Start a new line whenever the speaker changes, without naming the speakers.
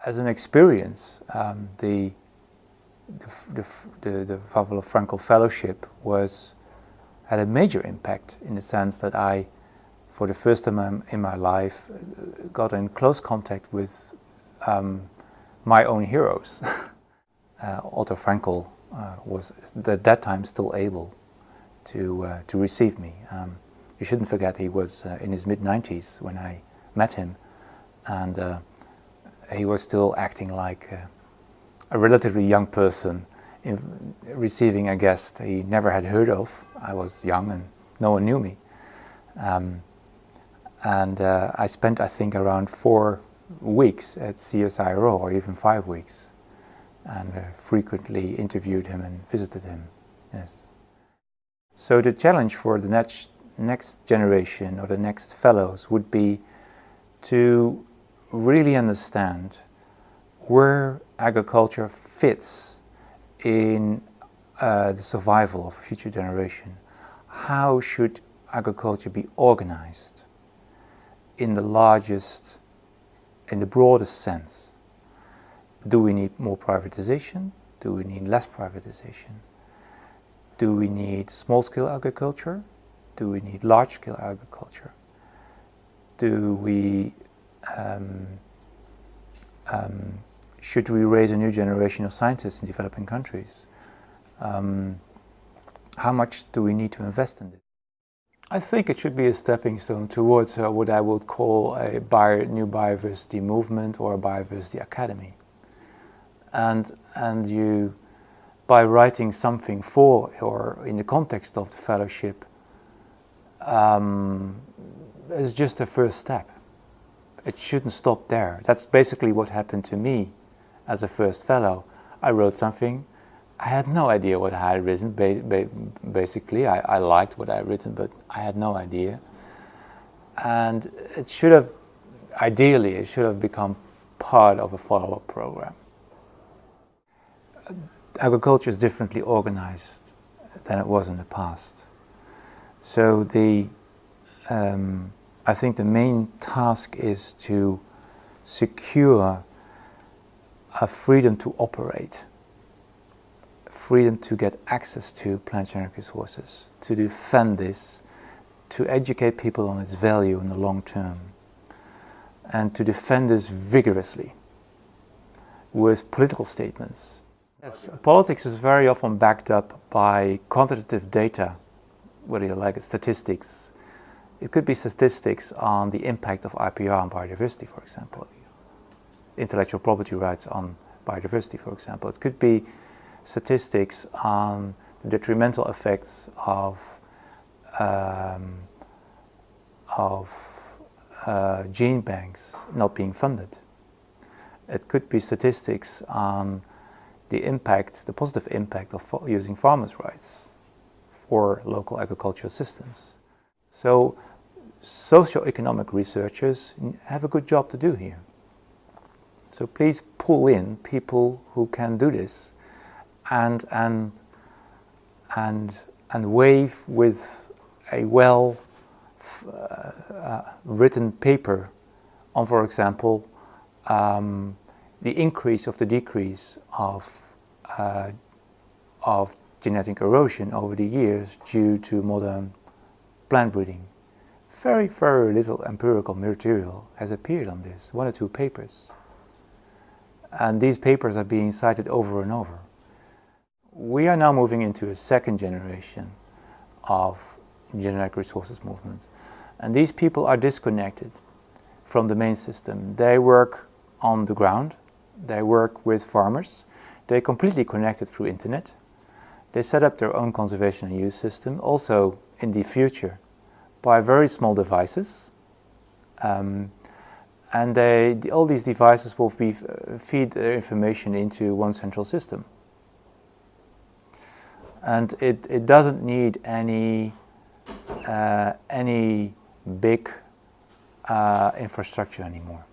As an experience, the Vavilov Frankel Fellowship had a major impact in the sense that I, for the first time in my life, got in close contact with my own heroes. Otto Frankel was at that time still able to receive me. You shouldn't forget he was in his mid-90s when I met him, and he was still acting like a relatively young person in receiving a guest he never had heard of. I was young and no one knew me. I spent, I think, around 4 weeks at CSIRO, or even 5 weeks, and frequently interviewed him and visited him. Yes. So the challenge for the next generation or the next fellows would be to really understand where agriculture fits in the survival of a future generation. How should agriculture be organized in the broadest sense? Do we need more privatization? Do we need less privatization? Do we need small-scale agriculture? Do we need large-scale agriculture? Should we raise a new generation of scientists in developing countries? How much do we need to invest in it? I think it should be a stepping stone towards what I would call a new biodiversity movement or a biodiversity academy. And you, by writing something for or in the context of the fellowship, is just a first step. It shouldn't stop there. That's basically what happened to me as a first fellow. I wrote something. I had no idea what I had written. Basically, I liked what I had written, but I had no idea. And it should have, ideally, it should have become part of a follow-up program. Agriculture is differently organized than it was in the past. So I think the main task is to secure a freedom to operate, freedom to get access to plant genetic resources, to defend this, to educate people on its value in the long term, and to defend this vigorously with political statements. Yes, politics is very often backed up by quantitative data, whether you like it, statistics. It could be statistics on the impact of IPR on biodiversity, for example, intellectual property rights on biodiversity, for example. It could be statistics on the detrimental effects of gene banks not being funded. It could be statistics on the positive impact of using farmers' rights for local agricultural systems. So socio-economic researchers have a good job to do here. So please pull in people who can do this and wave with a well written paper on, for example, the increase of the decrease of genetic erosion over the years due to modern plant breeding. Very, very little empirical material has appeared on this, 1 or 2 papers. And these papers are being cited over and over. We are now moving into a second generation of genetic resources movement. And these people are disconnected from the main system. They work on the ground, they work with farmers, they're completely connected through internet. They set up their own conservation and use system, also in the future, by very small devices. And all these devices will feed their information into one central system. And it doesn't need any big infrastructure anymore.